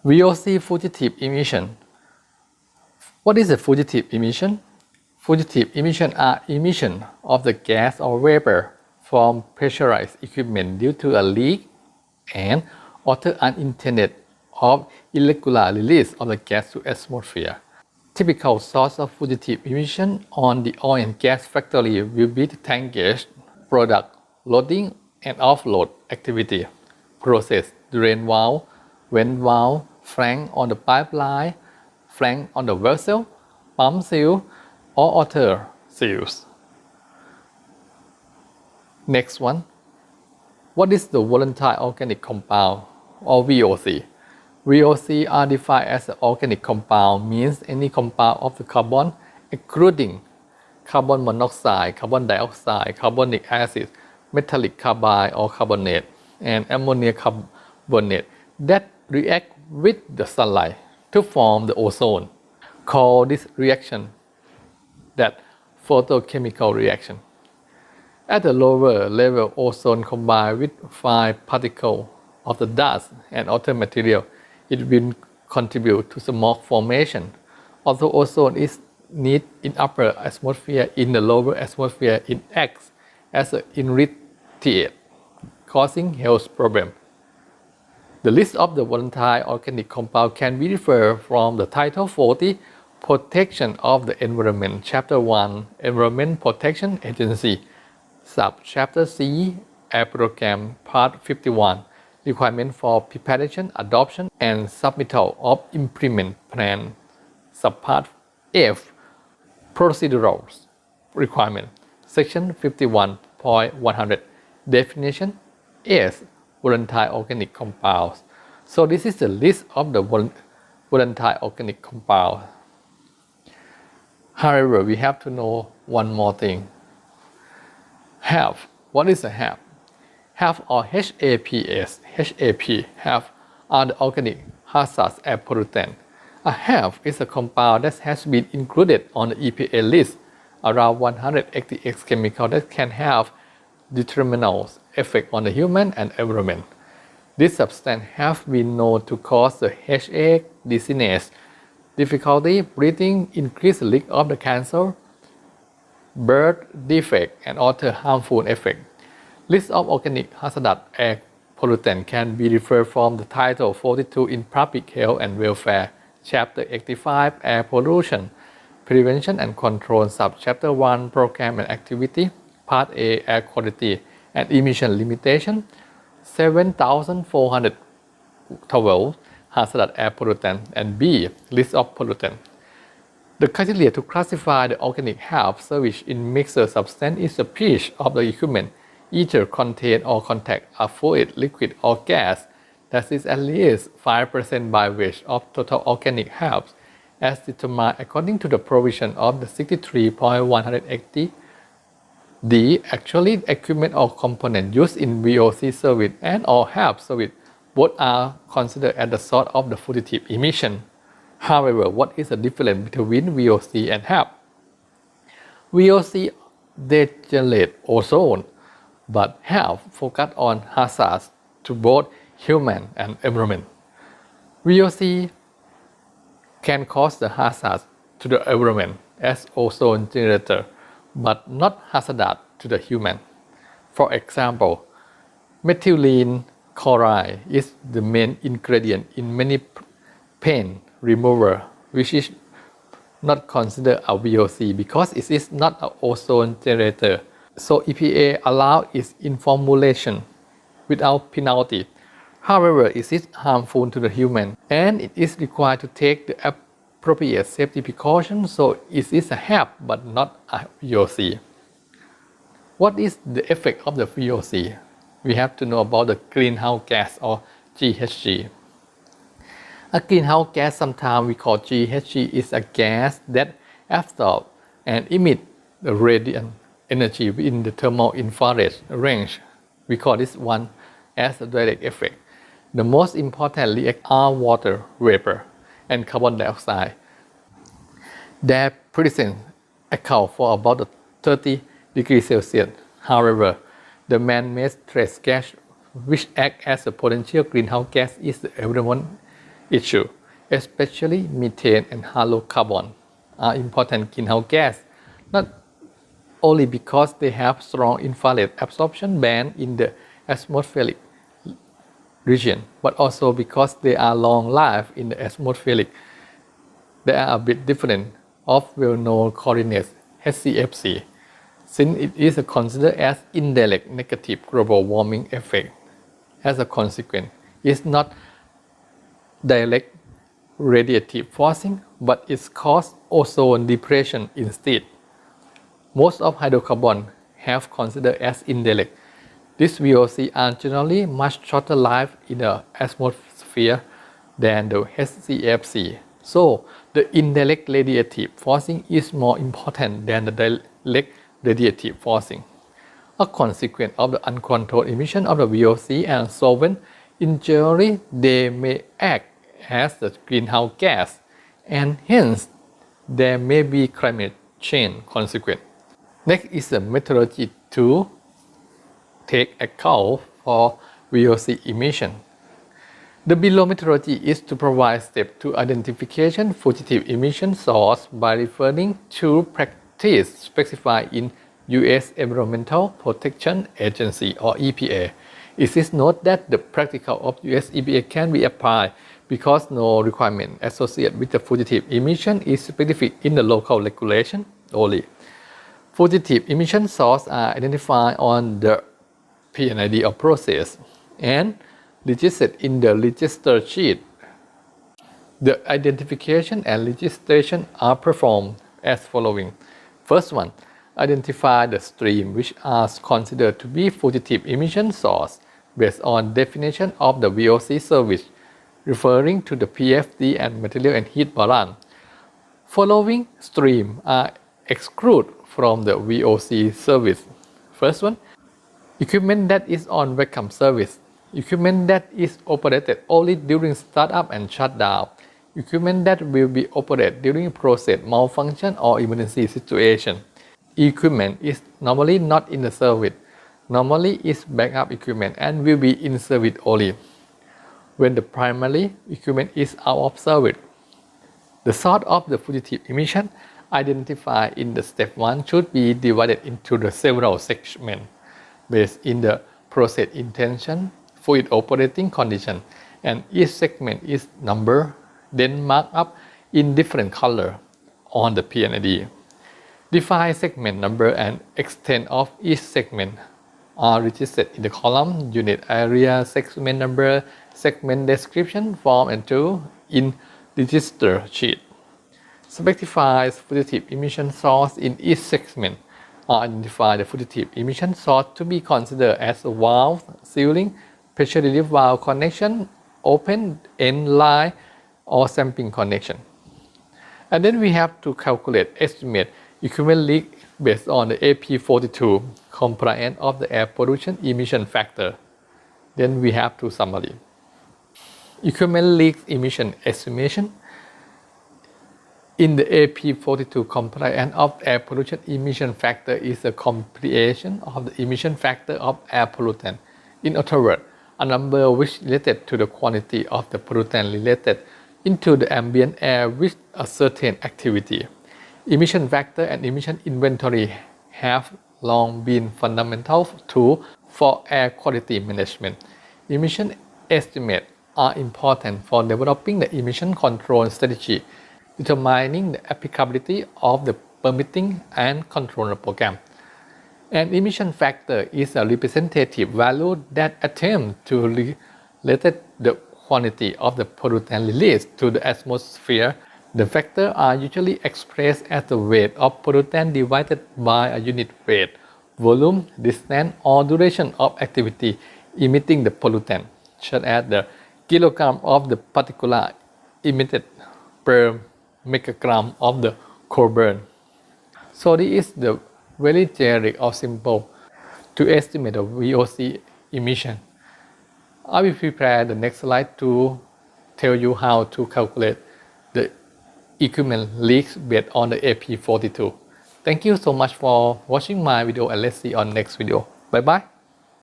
VOC fugitive emission. What is a fugitive emission? Fugitive emission are emission of the gas or vapor from pressurized equipment due to a leak and other unintended or irregular release of the gas to atmosphere. Typical source of fugitive emission on the oil and gas factory will be the tankage, product loading and offload activity, process, drain valve, vent valve, flank on the pipeline, flank on the vessel, pump seal, or other seals. Next one. What is the volatile organic compound or VOC? VOC are defined as an organic compound, means any compound of the carbon, including carbon monoxide, carbon dioxide, carbonic acid, metallic carbide or carbonate, and ammonia carbonate that react with the sunlight to form the ozone. Call this reaction that photochemical reaction. At a lower level, ozone combined with fine particles of the dust and other material, it will contribute to smoke formation. Although ozone is needed in upper atmosphere, in the lower atmosphere it acts as an irritant, causing health problems. The list of the volatile organic compound can be referred from the Title 40, Protection of the Environment, Chapter 1, Environment Protection Agency, Sub-Chapter C, Air Program, Part 51, Requirement for Preparation, Adoption, and Submittal of Implement Plan, Subpart F, Procedural Requirement, Section 51.100, Definition S, volatile organic compounds. So this is the list of the volatile organic compounds. However, we have to know one more thing. HAPS. What is a HAPS? HAPS or HAPS. HAPS are the organic hazardous air pollutant. A HAPS is a compound that has been included on the EPA list, around 180 chemicals that can have detrimental effect on the human and environment. This substance have been known to cause the headache, dizziness, difficulty breathing, increased risk of the cancer, birth defect, and other harmful effects. List of organic hazardous air pollutants can be referred from the Title 42 in Public Health and Welfare, Chapter 85, Air Pollution, Prevention and Control, Sub-Chapter 1, Program and Activity, Part A, Air Quality and Emission Limitation, 7,412 hazardous air pollutants, and B, List of pollutants. The criteria to classify the organic HAPS service in mixer substance is the pH of the equipment either contain or contact a fluid, liquid, or gas that is at least 5% by weight of total organic HAPS as determined according to the provision of the 63.180 D. Actually, equipment or component used in VOC service and or HAPS service both are considered as the source of the fugitive emission. However, what is the difference between VOC and HAPS? VOC degenerate ozone, but HAPS focus on hazards to both human and environment. VOC can cause the hazards to the environment as ozone generator, but not hazardous to the human. For example, methylene chloride is the main ingredient in many paint remover, which is not considered a VOC because it is not an ozone generator. So EPA allows its in formulation without penalty. However, it is harmful to the human and it is required to take the appropriate safety precautions, so it is a HAPS but not a VOC. What is the effect of the VOC? We have to know about the greenhouse gas or GHG. A greenhouse gas, sometimes we call GHG, is a gas that absorbs and emits the radiant energy within the thermal infrared range. We call this one as a direct effect. The most important reactants are water vapor and carbon dioxide. Their presence accounts for about 30 degrees Celsius. However, the man-made trace gas which act as a potential greenhouse gas is the issue, especially methane and halocarbon, are important greenhouse gas, not only because they have strong infrared absorption band in the atmospheric region, but also because they are long-lived in the atmospheric. They are a bit different of well-known coordinates HCFC, since it is considered as indirect negative global warming effect. As a consequence, it's not direct radiative forcing, but it causes ozone depletion instead. Most of hydrocarbons have considered as indirect. These VOC are generally much shorter lived in the atmosphere than the HCFC. So, the indirect radiative forcing is more important than the direct radiative forcing. A consequence of the uncontrolled emission of the VOC and solvent, in theory, they may act as the greenhouse gas, and hence there may be climate change consequence. Next is the methodology to take account for VOC emission. The below methodology is to provide steps to identification fugitive emission source by referring to practice specified in U.S. Environmental Protection Agency or EPA. It is noted that the practice of U.S. EPA can be applied because no requirement associated with the fugitive emission is specific in the local regulation only. Fugitive emission sources are identified on the PNID of process and registered in the register sheet. The identification and registration are performed as following. First one, identify the stream which are considered to be fugitive emission source based on definition of the VOC service, referring to the PFD and material and heat balance. Following stream are excluded from the VOC service. First one, equipment that is on vacuum service, equipment that is operated only during startup and shutdown, equipment that will be operated during process malfunction or emergency situation. Equipment is normally not in the service, normally is backup equipment and will be in service only when the primary equipment is out of service. The source of the fugitive emission identified in the step 1 should be divided into the several segments based in the process intention, fluid operating condition, and each segment is numbered, then marked up in different color on the PNID. Define segment number and extent of each segment are registered in the column unit area, segment number, segment description, form and 2 in register sheet. Specifies fugitive emission source in each segment. Identify the fugitive emission source to be considered as a valve, sealing, pressure relief valve connection, open end line, or sampling connection. And then we have to calculate estimate equivalent leak based on the AP42 compliant of the air pollution emission factor. Then we have to summary. Equivalent leak emission estimation in the AP42 compliant of air pollution emission factor is a computation of the emission factor of air pollutant. In other words, a number which related to the quantity of the pollutant related into the ambient air with a certain activity. Emission factor and emission inventory have long been fundamental tools for air quality management. Emission estimates are important for developing the emission control strategy, determining the applicability of the permitting and control program. An emission factor is a representative value that attempts to relate the quantity of the pollutant released to the atmosphere. The factors are usually expressed as the weight of pollutant divided by a unit weight, volume, distance, or duration of activity emitting the pollutant, such as the kilogram of the particular emitted per megagram of the coal burn. So this is the very generic or simple to estimate the VOC emission. I will prepare the next slide to tell you how to calculate the equipment leaks based on the AP42. Thank you so much for watching my video and let's see on next video. Bye bye.